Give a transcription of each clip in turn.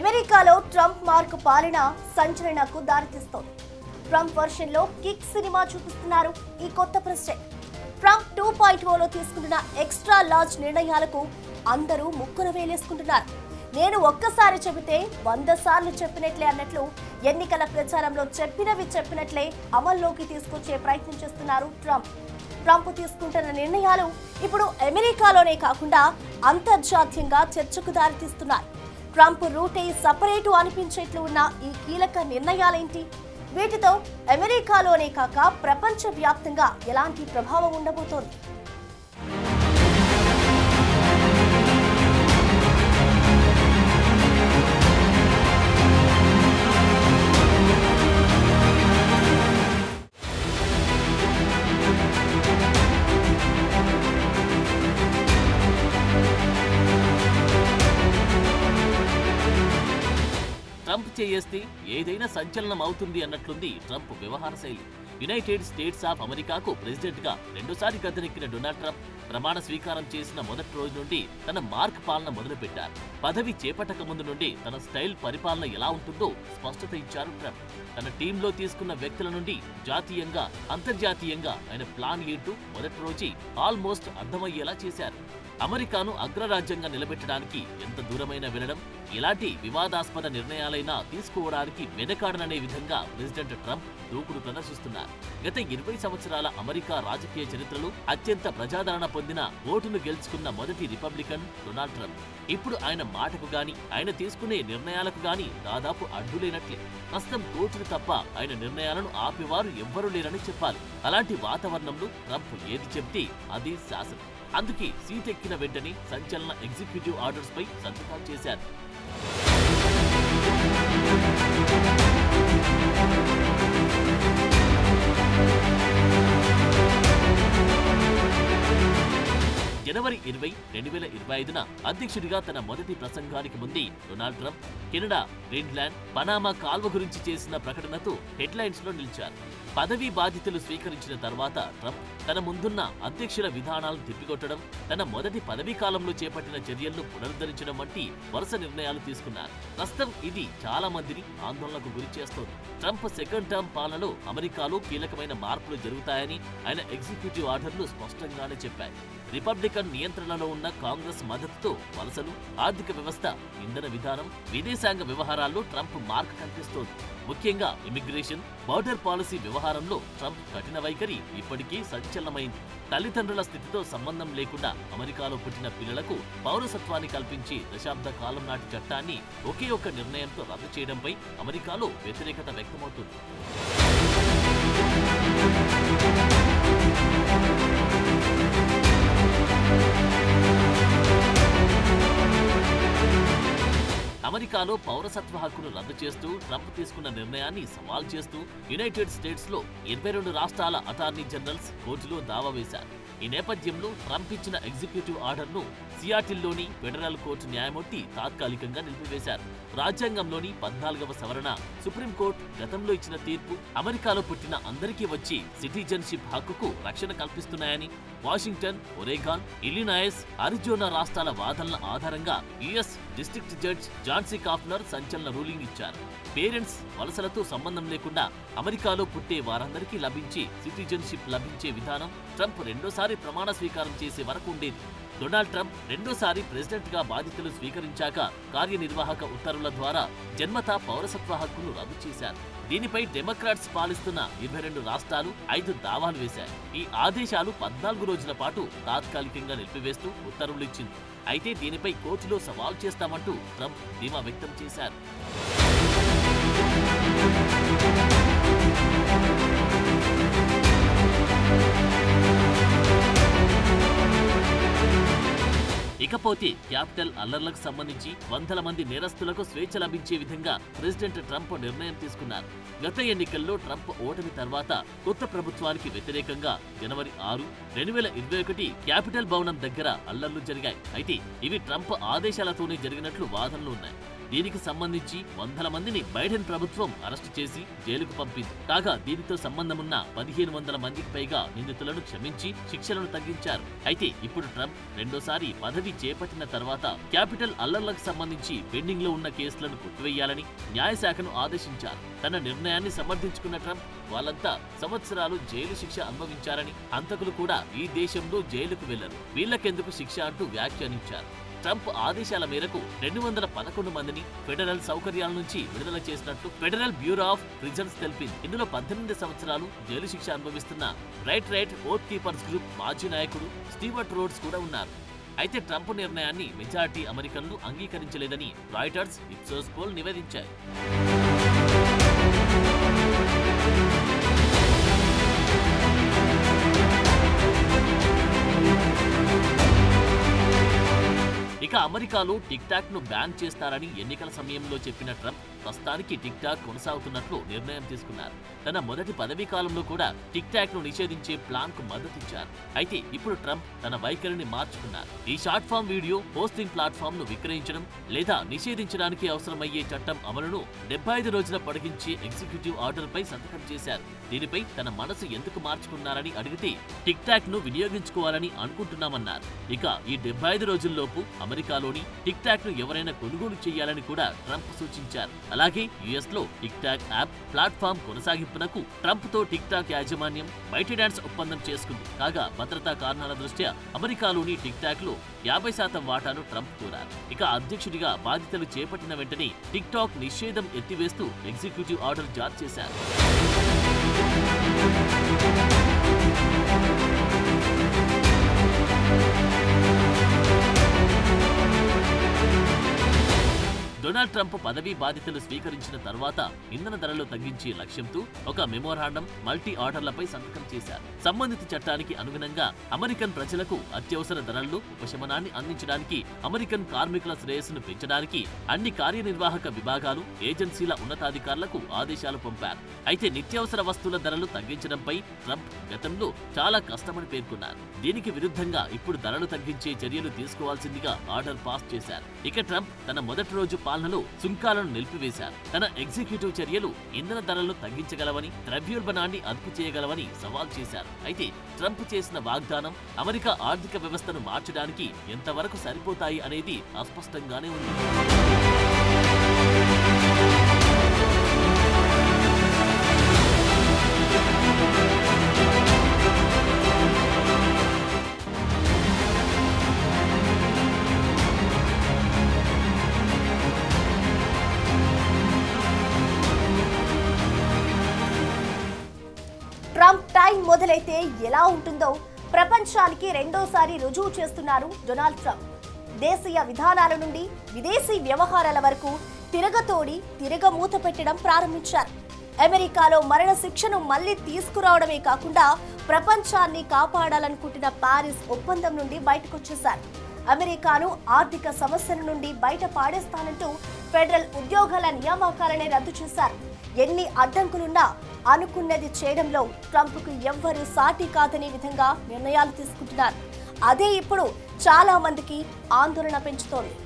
అమెరికాలో Trump mark పాలన సంచలనకు దారితీస్తోంది. Trump వర్షన్లో kick cinema చూపిస్తున్నారు ఈ కొత్త ప్రెసిడెంట్. ట్రంప్ 2.0లో తీసుకుంటున్న ఎక్స్ట్రా లార్జ్ నిర్ణయాలకు అందరూ ముక్కున వేలేసుకుంటున్నారు. నేను ఒక్కసారి చెబితే 100 సార్లు చెప్పినట్లే అన్నట్లు ఎన్నికల ప్రచారంలో చెప్పినట్లే అమల్లోకి తీసుకొచ్చే ప్రయత్నం చేస్తున్నారు ట్రంప్. ట్రంప్ తీసుకుంటున్న నిర్ణయాలు ఇప్పుడు అమెరికాలోనే కాకుండా అంతర్జాతీయంగా చర్చకు దారితీస్తున్నాయి. ట్రంప్ రూటే సపరేటు అనిపించేట్లు ఉన్న ఈ కీలక నిర్ణయాలేంటి? వీటితో అమెరికాలోనే కాక ప్రపంచవ్యాప్తంగా ఎలాంటి ప్రభావం ఉండబోతోంది? ట్రంప్ చేయేస్తే ఏదైనా సంచలనం అవుతుంది అన్నట్లుంది ట్రంప్ వ్యవహార శైలి. యునైటెడ్ స్టేట్స్ ఆఫ్ అమెరికాకు ప్రెసిడెంట్ గా రెండోసారి గద్దెనెక్కిన డొనాల్డ్ ట్రంప్ ప్రమాణ స్వీకారం చేసిన మొదటి రోజు నుండి తన మార్క్ పాలన మొదలుపెట్టారు. పదవి చేపట్టక ముందు నుండి తన స్టైల్ పరిపాలన ఎలా ఉంటుందో స్పష్టత ఇచ్చారు ట్రంప్. తన టీంలో తీసుకున్న వ్యక్తుల నుండి జాతీయంగా అంతర్జాతీయంగా ఆయన ప్లాన్ ఏంటూ మొదటి రోజే ఆల్మోస్ట్ అర్థమయ్యేలా చేశారు. అమెరికాను అగ్రరాజ్యంగా నిలబెట్టడానికి ఎంత దూరమైనా వెళ్లడం, ఎలాంటి వివాదాస్పద నిర్ణయాలైనా తీసుకోవడానికి వెనకాడననే విధంగా ప్రెసిడెంట్ ట్రంప్ దూకుడు ప్రదర్శిస్తున్నారు. గత 20 సంవత్సరాల అమెరికా రాజకీయ చరిత్రలో అత్యంత ప్రజాదరణ పొందిన ఓటును గెలుచుకున్న మొదటి రిపబ్లికన్ డొనాల్డ్ ట్రంప్. ఇప్పుడు ఆయన మాటకు గాని ఆయన తీసుకునే నిర్ణయాలకు గాని దాదాపు అడ్డులేనట్లే. ప్రస్తుతం కోర్టులు తప్ప ఆయన నిర్ణయాలను ఆపేవారు ఎవ్వరూ లేరని చెప్పాలి. అలాంటి వాతావరణంలో ట్రంప్ ఏది చెప్తే అది శాసనం. అందుకే సీట్ ఎక్కిన వెంటనే సంచలన ఎగ్జిక్యూటివ్ ఆర్డర్స్ పై సంతకాలు చేశారు. జనవరి 20, 2025న అధ్యక్షుడిగా తన మొదటి ప్రసంగానికి ముందే Donald Trump Canada, Greenland, Panama కాల్వ గురించి చేసిన ప్రకటనతో హెడ్లైన్స్ లో నిలిచారు. పదవీ బాధ్యతలు స్వీకరించిన తర్వాత ట్రంప్ తన ముందున్న అధ్యక్షుల విధానాలను తిప్పికొట్టడం, తన మొదటి పదవీ కాలంలో చేపట్టిన చర్యలను పునరుద్ధరించడం వంటి వరుస నిర్ణయాలు తీసుకున్నారు. ప్రస్తుతం ఇది చాలా మందిని ఆందోళనకు గురి చేస్తోంది. ట్రంప్ సెకండ్ టర్మ్ పాలనలో అమెరికాలో కీలకమైన మార్పులు జరుగుతాయని ఆయన ఎగ్జిక్యూటివ్ ఆర్డర్లు స్పష్టంగానే చెప్పాయి. రిపబ్లికన్ నియంత్రణలో ఉన్న కాంగ్రెస్ మద్దతుతో వలసలు, ఆర్థిక వ్యవస్థ, ఇంధన విధానం, విదేశాంగ వ్యవహారాల్లో ట్రంప్ మార్క్ కనిపిస్తోంది. ముఖ్యంగా ఇమిగ్రేషన్, బార్డర్ పాలసీ వ్యవహారంలో ట్రంప్ కఠిన వైఖరి ఇప్పటికీ సంచలనమైంది. తల్లిదండ్రుల స్థితితో సంబంధం లేకుండా అమెరికాలో పుట్టిన పిల్లలకు పౌరసత్వాన్ని కల్పించే దశాబ్ద కాలం నాటి చట్టాన్ని ఒకే ఒక్క నిర్ణయంతో రద్దు చేయడంపై అమెరికాలో వ్యతిరేకత వ్యక్తమవుతుంది. అమెరికాలో పౌరసత్వ హక్కును రద్దు చేస్తూ ట్రంప్ తీసుకున్న నిర్ణయాన్ని సవాల్ చేస్తూ యునైటెడ్ స్టేట్స్ లో 22 రాష్ట్రాల అటార్నీ జనరల్స్ కోర్టులో దావా వేశారు. ఈ నేపథ్యంలో ట్రంప్ ఇచ్చిన ఎగ్జిక్యూటివ్ ఆర్డర్ను సియాటిల్లోని ఫెడరల్ కోర్టు న్యాయమూర్తి తాత్కాలికంగా నిలిపివేశారు. రాజ్యాంగంలోని 14వ సవరణ, సుప్రీంకోర్టు గతంలో ఇచ్చిన తీర్పు అమెరికాలో పుట్టిన అందరికీ వచ్చి సిటిజన్షిప్ హక్కుకు రక్షణ కల్పిస్తున్నాయని వాషింగ్టన్, ఒరేగాన్, ఇల్లినాయస్, అరిజోనా రాష్ట్రాల వాదనల ఆధారంగా యుఎస్ డిస్ట్రిక్ట్ జడ్జ్ జాన్సీ కాఫ్నర్ సంచలన రూలింగ్ ఇచ్చారు. పేరెంట్స్ వలసలతో సంబంధం లేకుండా అమెరికాలో పుట్టే వారందరికీ లభించే సిటిజన్షిప్ లభించే విధానం ట్రంప్ రెండోసారి ప్రమాణ స్వీకారం చేసే వరకు ఉండేది. డొనాల్డ్ ట్రంప్ రెండోసారి ప్రెసిడెంట్ గా బాధ్యతలు స్వీకరించాక కార్యనిర్వాహక ఉత్తర్వుల ద్వారా జన్మతా పౌరసత్వ హక్కును రద్దు చేశారు. దీనిపై డెమోక్రాట్స్ పాలిస్తున్న 22 రాష్ట్రాలు 5 దావాలు వేశాయి. ఈ ఆదేశాలు 14 రోజుల పాటు తాత్కాలికంగా నిలిపివేస్తూ ఉత్తర్వులు ఇచ్చింది. అయితే దీనిపై కోర్టులో సవాల్ చేస్తామంటూ ట్రంప్ ధీమా వ్యక్తం చేశారు. ఇకపోతే క్యాపిటల్ అల్లర్లకు సంబంధించి వందల మంది నేరస్తులకు స్వేచ్ఛ లభించే విధంగా ప్రెసిడెంట్ ట్రంప్ నిర్ణయం తీసుకున్నారు. గత ఎన్నికల్లో ట్రంప్ ఓటమి తర్వాత కొత్త ప్రభుత్వానికి వ్యతిరేకంగా జనవరి 6, 2021 క్యాపిటల్ భవనం దగ్గర అల్లర్లు జరిగాయి. అయితే ఇవి ట్రంప్ ఆదేశాలతోనే జరిగినట్లు వాదనలు ఉన్నాయి. దీనికి సంబంధించి వందల మందిని బైడెన్ ప్రభుత్వం అరెస్టు చేసి జైలుకు పంపింది. కాగా దీనితో సంబంధమున్న 1500 మందికి పైగా నిందితులను క్షమించి శిక్షలను తగ్గించారు. అయితే ఇప్పుడు ట్రంప్ రెండోసారి పదవి చేపట్టిన తర్వాత క్యాపిటల్ అల్లర్లకు సంబంధించి పెండింగ్ లో ఉన్న కేసులను కొట్టివేయాలని న్యాయశాఖను ఆదేశించారు. తన నిర్ణయాన్ని సమర్థించుకున్న ట్రంప్ వాళ్ళంతా సంవత్సరాలు జైలు శిక్ష అనుభవించారని, హంతకులు కూడా ఈ దేశంలో జైలుకు వెళ్లరు, వీళ్లకెందుకు శిక్ష అంటూ వ్యాఖ్యానించారు. ట్రంప్ ఆదేశాల మేరకు 211 మందిని ఫెడరల్ సౌకర్యాల నుంచి విడుదల చేసినట్లు ఫెడరల్ బ్యూరో ఆఫ్ ప్రిజన్స్ తెలిపింది. ఇందులో 18 సంవత్సరాలు జైలు శిక్ష అనుభవిస్తున్న రైట్ ఓత్ కీపర్స్ గ్రూప్ మాజీ నాయకుడు స్టీవర్ట్ రోడ్స్ కూడా ఉన్నారు. అయితే ట్రంప్ నిర్ణయాన్ని మెజారిటీ అమెరికన్లు అంగీకరించలేదని రాయిటర్స్, ఇప్సోస్ పోల్ నివేదించాయి. ఇక అమెరికాలో టిక్ టాక్ ను బ్యాన్ చేస్తారని ఎన్నికల సమయంలో చెప్పిన ట్రంప్ ప్రస్తుతానికి టిక్ టాక్ కొనసాగుతున్నట్లు నిర్ణయం తీసుకున్నారు. తన మొదటి పదవీ కాలంలో కూడా టిక్ టాక్ ను నిషేధించే ప్లాన్ కు మద్దతిచ్చారు. అయితే ఇప్పుడు ట్రంప్ తన వైఖరిని మార్చుకున్నారు. ఈ short form video posting platform ను విక్రయించడం లేదా నిషేధించడానికి అవసరమయ్యే చట్టం అమలును 75 రోజుల పొడిగించే ఎగ్జిక్యూటివ్ ఆర్డర్ పై సంతకం చేశారు. దీనిపై తన మనసు ఎందుకు మార్చుకున్నారని అడిగితే టిక్ టాక్ ను వినియోగించుకోవాలని అనుకుంటున్నామన్నారు. ఇక ఈ 75 రోజుల్లోపు అమెరికాలోని టిక్ టాక్ ను ఎవరైనా కొనుగోలు చేయాలని కూడా ట్రంప్ సూచించారు. అలాగే యుఎస్ లో టిక్ టాక్ యాప్ ప్లాట్ఫామ్ కొనసాగింపునకు ట్రంప్ తో టిక్ టాక్ యాజమాన్యం బైటెడాన్స్ ఒప్పందం చేసుకుంది. కాగా భద్రతా కారణాల దృష్ట్యా అమెరికాలోని టిక్ టాక్ లో 50% వాటాను ట్రంప్ కోరారు. ఇక అధ్యక్షుడిగా బాధ్యతలు చేపట్టిన వెంటనే టిక్ టాక్ నిషేధం ఎత్తివేస్తూ ఎగ్జిక్యూటివ్ ఆర్డర్ జారీ చేశారు. డొనాల్డ్ ట్రంప్ పదవీ బాధ్యతలు స్వీకరించిన తర్వాత ఇంధన ధరలు తగ్గించే లక్ష్యంతో ఒక మెమోరాండం మల్టీ ఆర్డర్లపై సంతకం చేశారు. సంబంధిత చట్టానికి అనుగుణంగా అమెరికన్ ప్రజలకు అత్యవసర ధరల్లో ఉపశమనాన్ని అందించడానికి, అమెరికన్ కార్మికుల శ్రేయస్సును పెంచడానికి అన్ని కార్యనిర్వాహక విభాగాలు, ఏజెన్సీల ఉన్నతాధికారులకు ఆదేశాలు పంపారు. అయితే నిత్యావసర వస్తువుల ధరలు తగ్గించడంపై ట్రంప్ గతంలో చాలా కష్టమని పేర్కొన్నారు. దీనికి విరుద్ధంగా ఇప్పుడు ధరలు తగ్గించే చర్యలు తీసుకోవాల్సిందిగా ఆర్డర్ పాస్ చేశారు. ఇక ట్రంప్ తన మొదటి రోజు పాలనలో సుంకాలను నిలిపివేశారు. తన ఎగ్జిక్యూటివ్ చర్యలు ఇంధన ధరలను తగ్గించగలవని, ద్రవ్యోల్బణాన్ని అదుపు చేయగలవని సవాల్ చేశారు. అయితే ట్రంప్ చేసిన వాగ్దానం అమెరికా ఆర్థిక వ్యవస్థను మార్చడానికి ఎంతవరకు సరిపోతాయి అనేది అస్పష్టంగానే ఉంది. ట్రంప్ టైం మొదలైతే ఎలా ఉంటుందో ప్రపంచానికి రెండోసారి రుజువు చేస్తున్నారు డొనాల్డ్ ట్రంప్. దేశీయ విధానాల నుండి విదేశీ వ్యవహారాల వరకు తిరగతోడి తిరగమూత పెట్టడం ప్రారంభించారు. అమెరికాలో మరణ శిక్షను మళ్లీ తీసుకురావడమే కాకుండా ప్రపంచాన్ని కాపాడాలనుకుంటున్న పారిస్ ఒప్పందం నుండి బయటకొచ్చేశారు. అమెరికాను ఆర్థిక సమస్యల నుండి బయట పాడేస్తానంటూ ఫెడరల్ ఉద్యోగాల నియామకాలనే రద్దు చేశారు. ఎన్ని అడ్డంకులున్నా అనుకున్నది చేయడంలో ట్రంప్కు ఎవ్వరూ సాటి కాదనే విధంగా నిర్ణయాలు తీసుకుంటున్నారు. అదే ఇప్పుడు చాలా మందికి ఆందోళన పెంచుతోంది.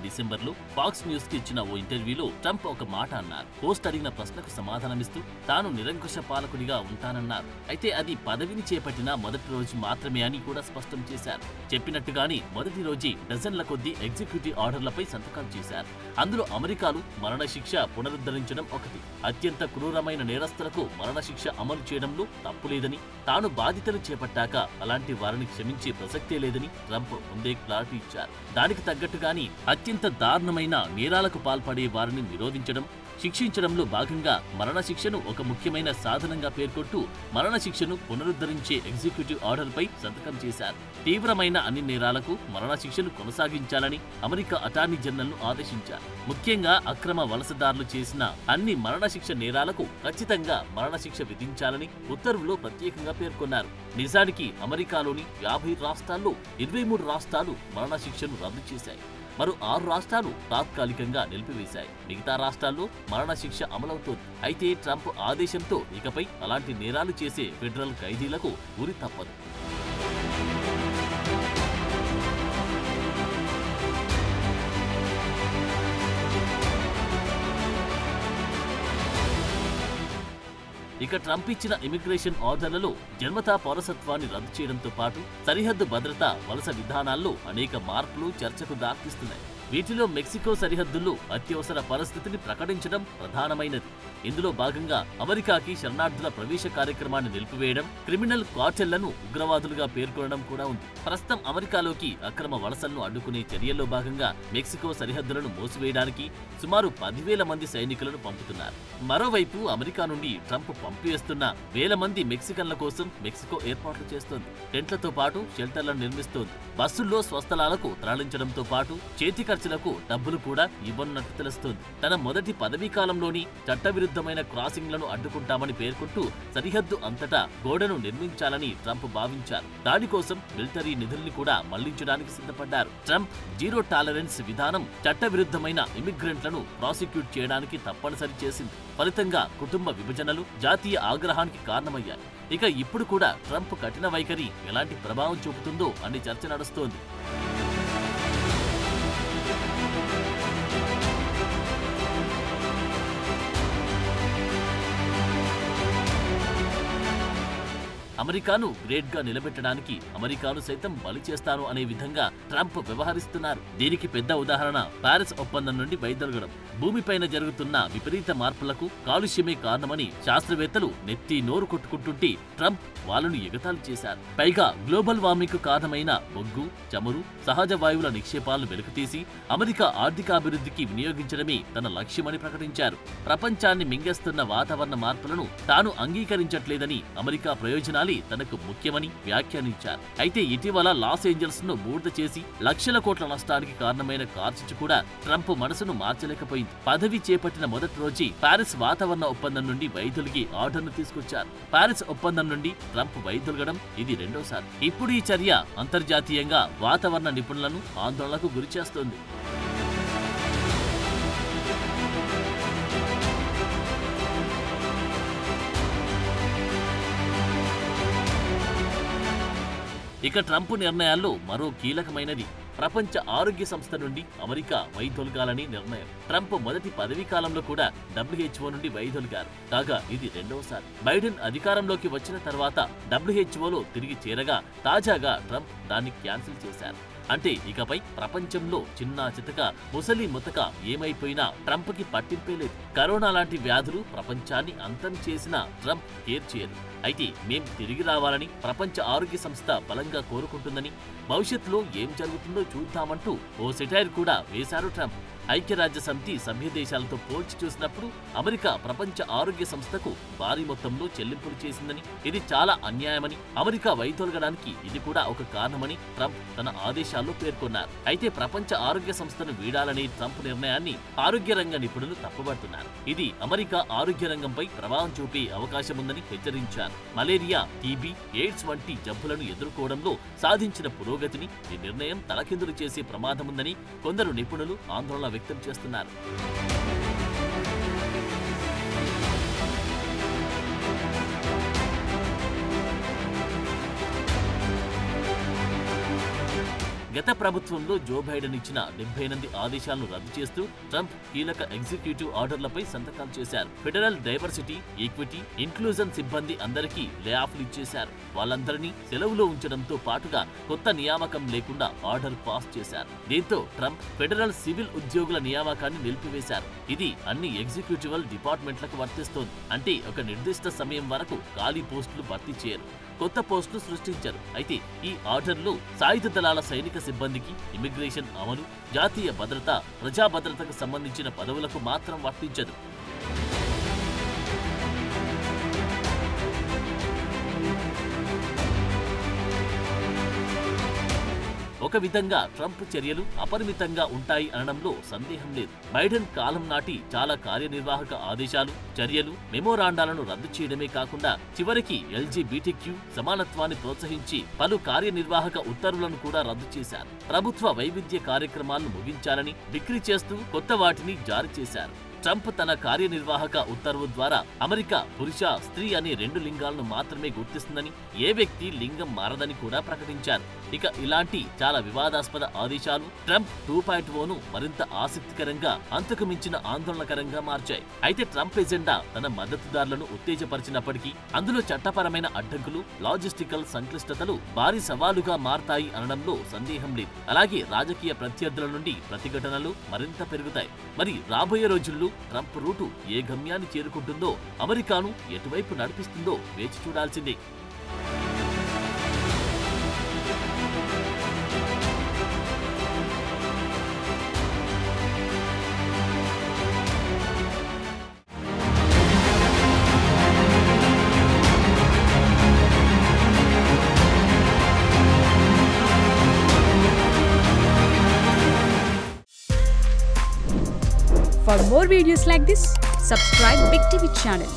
డిసెంబర్లో ఫాక్స్ న్యూస్ కి ఇచ్చిన ఓ ఇంటర్వ్యూలో ట్రంప్ ఒక మాట అన్నారు. హోస్ట్ అడిగిన ప్రశ్నకు సమాధానమిస్తూ తాను నిరంకుశ పాలకుడిగా ఉంటానన్నారు. అయితే అది పదవిని చేపట్టిన మొదటి రోజు మాత్రమే అని కూడా స్పష్టం చేశారు. చెప్పినట్టుగానే మొదటి రోజే డజన్ల కొద్దీ ఎగ్జిక్యూటివ్ ఆర్డర్లపై సంతకాలు చేశారు. అందులో అమెరికాలో మరణశిక్ష పునరుద్ధరించడం ఒకటి. అత్యంత క్రూరమైన నేరస్తులకు మరణశిక్ష అమలు చేయడంలో తప్పులేదని, తాను బాధ్యతలు చేపట్టాక అలాంటి వారిని క్షమించే ప్రసక్తే లేదని ట్రంప్ ముందే క్లారిటీ ఇచ్చారు. దానికి తగ్గట్టుగాని అత్యంత దారుణమైన నేరాలకు పాల్పడే వారిని నిరోధించడం, శిక్షించడంలో భాగంగా మరణశిక్షను ఒక ముఖ్యమైన సాధనంగా పేర్కొంటూ మరణశిక్షను పునరుద్ధరించే ఎగ్జిక్యూటివ్ ఆర్డర్పై సంతకం చేశారు. తీవ్రమైన అన్ని నేరాలకు మరణశిక్షను కొనసాగించాలని అమెరికా అటార్నీ జనరల్ను ఆదేశించారు. ముఖ్యంగా అక్రమ వలసదారులు చేసిన అన్ని మరణశిక్ష నేరాలకు ఖచ్చితంగా మరణశిక్ష విధించాలని ఉత్తర్వులో ప్రత్యేకంగా పేర్కొన్నారు. నిజానికి అమెరికాలోని 50 రాష్ట్రాల్లో 23 రాష్ట్రాలు మరణశిక్షను రద్దు చేశాయి. మరో 6 రాష్ట్రాలు తాత్కాలికంగా నిలిపివేశాయి. మిగతా రాష్ట్రాల్లో మరణశిక్ష అమలవుతోంది. అయితే ట్రంప్ ఆదేశంతో ఇకపై అలాంటి నేరాలు చేసే ఫెడరల్ ఖైదీలకు ఉరి తప్పదు. ఇక ట్రంప్ ఇచ్చిన ఇమిగ్రేషన్ ఆర్డర్లలో జన్మతా పౌరసత్వాన్ని రద్దు చేయడంతో పాటు సరిహద్దు భద్రత, వలస విధానాల్లో అనేక మార్పులు చర్చకు దారితీస్తున్నాయి. వీటిలో మెక్సికో సరిహద్దుల్లో అత్యవసర పరిస్థితిని ప్రకటించడం ప్రధానమైనది. ఇందులో భాగంగా అమెరికాకి శరణార్థుల ప్రవేశ కార్యక్రమాన్ని నిలిపివేయడం, క్రిమినల్ కార్టెళ్లను ఉగ్రవాదులుగా పేర్కొనడం కూడా ఉంది. ప్రస్తుతం అమెరికాలోకి అక్రమ వలసలను అడ్డుకునే చర్యల్లో భాగంగా మెక్సికో సరిహద్దులను మూసివేయడానికి సుమారు 10,000 మంది సైనికులను పంపుతున్నారు. మరోవైపు అమెరికా నుండి ట్రంప్ పంపివేస్తున్న వేల మంది మెక్సికన్ల కోసం మెక్సికో ఏర్పాట్లు చేస్తోంది. టెంట్లతో పాటు షెల్టర్లను నిర్మిస్తోంది. బస్సుల్లో స్వస్థలాలకు తరలించడంతో పాటు చేతి ఖర్చులకు డబ్బులు కూడా ఇవ్వనున్నట్టు తెలుస్తోంది. తన మొదటి పదవీ కాలంలోని చట్టవిరుద్ధమైన క్రాసింగ్లను అడ్డుకుంటామని పేర్కొంటూ సరిహద్దు అంతటా గోడను నిర్మించాలని ట్రంప్ భావించారు. దానికోసం మిలిటరీ నిధుల్ని కూడా మళ్లించడానికి సిద్ధపడ్డారు. ట్రంప్ జీరో టాలరెన్స్ విధానం చట్టవిరుద్ధమైన ఇమిగ్రెంట్లను ప్రాసిక్యూట్ చేయడానికి తప్పనిసరి చేసింది. ఫలితంగా కుటుంబ విభజనలు జాతీయ ఆగ్రహానికి కారణమయ్యాయి. ఇక ఇప్పుడు కూడా ట్రంప్ కఠిన వైఖరి ఎలాంటి ప్రభావం చూపుతుందో అనే చర్చ నడుస్తోంది. అమెరికాను గ్రేట్ గా నిలబెట్టడానికి అమెరికాను సైతం బలి చేస్తాను అనే విధంగా ట్రంప్ వ్యవహరిస్తున్నారు. దీనికి పెద్ద ఉదాహరణ పారిస్ ఒప్పందం నుండి వైదొలగడం. భూమిపైన జరుగుతున్న విపరీత మార్పులకు కాలుష్యమే కారణమని శాస్త్రవేత్తలు నెత్తి నోరు కొట్టుకుంటుంటే ట్రంప్ వాళ్ళను ఎగతాళి చేశారు. పైగా గ్లోబల్ వార్మింగ్ కు కారణమైన బొగ్గు, చమురు, సహజ వాయువుల నిక్షేపాలను వెలికితీసి అమెరికా ఆర్థికాభివృద్ధికి వినియోగించడమే తన లక్ష్యమని ప్రకటించారు. ప్రపంచాన్ని మింగేస్తున్న వాతావరణ మార్పులను తాను అంగీకరించట్లేదని, అమెరికా ప్రయోజనాలు తనకు ముఖ్యమని వ్యాఖ్యానించారు. అయితే ఇటీవల లాస్ ఏంజల్స్ ను బూడిద చేసి లక్షల కోట్ల నష్టానికి కారణమైన కార్చిచ్చు కూడా ట్రంప్ మనసును మార్చలేకపోయింది. పదవి చేపట్టిన మొదటి రోజే పారిస్ వాతావరణ ఒప్పందం నుండి వైదొలిగే ఆర్డర్ను తీసుకొచ్చారు. పారిస్ ఒప్పందం నుండి ట్రంప్ వైదొలగడం ఇది రెండోసారి. ఇప్పుడు ఈ చర్య అంతర్జాతీయంగా వాతావరణ నిపుణులను ఆందోళనకు గురిచేస్తోంది. ఇక ట్రంప్ నిర్ణయాల్లో మరో కీలకమైనది ప్రపంచ ఆరోగ్య సంస్థ నుండి అమెరికా వైదొలగాలని నిర్ణయం. ట్రంప్ మొదటి పదవీ కాలంలో కూడా WHO నుండి వైదొలిగారు. కాగా ఇది రెండవసారి. బైడెన్ అధికారంలోకి వచ్చిన తర్వాత WHOలో తిరిగి చేరగా తాజాగా ట్రంప్ దాన్ని క్యాన్సిల్ చేశారు. అంటే ఇకపై ప్రపంచంలో చిన్నా చితక ముసలి ముతక ఏమైపోయినా ట్రంప్ కి పట్టింపే లేదు. కరోనా లాంటి వ్యాధులు ప్రపంచాన్ని అంతం చేసిన ట్రంప్ కేర్ చేయరు. అయితే మేం తిరిగి రావాలని ప్రపంచ ఆరోగ్య సంస్థ బలంగా కోరుకుంటుందని, భవిష్యత్తులో ఏం జరుగుతుందో చూద్దామంటూ ఓ సెటైర్ కూడా వేశారు ట్రంప్. ఐక్యరాజ్య సమితి సభ్య దేశాలతో పోల్చి చూసినప్పుడు అమెరికా ప్రపంచ ఆరోగ్య సంస్థకు భారీ మొత్తంలో చెల్లింపులు చేసిందని, ఇది చాలా అన్యాయమని, అమెరికా వైదొలగడానికి ఇది కూడా ఒక కారణమని ట్రంప్ తన ఆదేశాల్లో పేర్కొన్నారు. అయితే ప్రపంచ ఆరోగ్య సంస్థను వీడాలనే ట్రంప్ నిర్ణయాన్ని ఆరోగ్య రంగ నిపుణులు తప్పుపడుతున్నారు. ఇది అమెరికా ఆరోగ్య రంగంపై ప్రభావం చూపే అవకాశముందని హెచ్చరించారు. మలేరియా, టీబీ, ఎయిడ్స్ వంటి జబ్బులను ఎదుర్కోవడంలో సాధించిన పురోగతిని ఈ నిర్ణయం తలకిందులు చేసే ప్రమాదముందని కొందరు నిపుణులు ఆందోళన వ్యక్తం చేస్తున్నారు. గత ప్రభుత్వంలో జో బైడెన్ ఇచ్చిన 78 ఆదేశాలను రద్దు చేస్తూ ట్రంప్ కీలక ఎగ్జిక్యూటివ్ ఆర్డర్లపై సంతకాలు చేశారు. ఫెడరల్ డైవర్సిటీ, ఈక్విటీ, ఇన్క్లూజన్ సిబ్బంది అందరికీ లే ఆఫ్లు ఇచ్చేశారు. వాళ్ళందరినీ సెలవులో ఉంచడంతో పాటుగా కొత్త నియామకం లేకుండా ఆర్డర్ పాస్ చేశారు. దీంతో ట్రంప్ ఫెడరల్ సివిల్ ఉద్యోగుల నియామకాన్ని నిలిపివేశారు. ఇది అన్ని ఎగ్జిక్యూటివల్ డిపార్ట్మెంట్లకు వర్తిస్తోంది. అంటే ఒక నిర్దిష్ట సమయం వరకు ఖాళీ పోస్టులు భర్తీ చేయరు, కొత్త పోస్టులు సృష్టించారు. అయితే ఈ ఆర్డర్లు సాయుధ దళాల సైనిక సిబ్బందికి, ఇమిగ్రేషన్ అమలు, జాతీయ భద్రత, ప్రజా భద్రతకు సంబంధించిన పదవులకు మాత్రం వర్తించదు. ఒక విధంగా ట్రంప్ చర్యలు అపరిమితంగా ఉంటాయి అనడంలో సందేహం లేదు. బైడెన్ కాలం నాటి చాలా కార్యనిర్వాహక ఆదేశాలు, చర్యలు, మెమోరాండాలను రద్దు చేయడమే కాకుండా చివరికి LGBTQ సమానత్వాన్ని ప్రోత్సహించి పలు కార్యనిర్వాహక ఉత్తర్వులను కూడా రద్దు చేశారు. ప్రభుత్వ వైవిధ్య కార్యక్రమాలను ముగించాలని డిక్రీ చేస్తూ కొత్త వాటిని జారీ చేశారు. ట్రంప్ తన కార్యనిర్వాహక ఉత్తర్వు ద్వారా అమెరికా పురుష, స్త్రీ అనే 2 లింగాలను మాత్రమే గుర్తిస్తుందని, ఏ వ్యక్తి లింగం మారదని కూడా ప్రకటించారు. ఇక ఇలాంటి చాలా వివాదాస్పద ఆదేశాలు ట్రంప్ 2.0ను మరింత ఆసక్తికరంగా, అంతకు మించిన ఆందోళనకరంగా మార్చాయి. అయితే ట్రంప్ ఎజెండా తన మద్దతుదారులను ఉత్తేజపరిచినప్పటికీ అందులో చట్టపరమైన అడ్డంకులు, లాజిస్టికల్ సంక్లిష్టతలు భారీ సవాలుగా మారతాయి అనడంలో సందేహం లేదు. అలాగే రాజకీయ ప్రత్యర్థుల నుండి ప్రతిఘటనలు మరింత పెరుగుతాయి. మరి రాబోయే రోజుల్లో ట్రంప్ రూటు ఏ గమ్యాన్ని చేరుకుంటుందో, అమెరికాను ఎటువైపు నడిపిస్తుందో వేచి చూడాల్సిందే. For more videos like this, subscribe Big TV channel.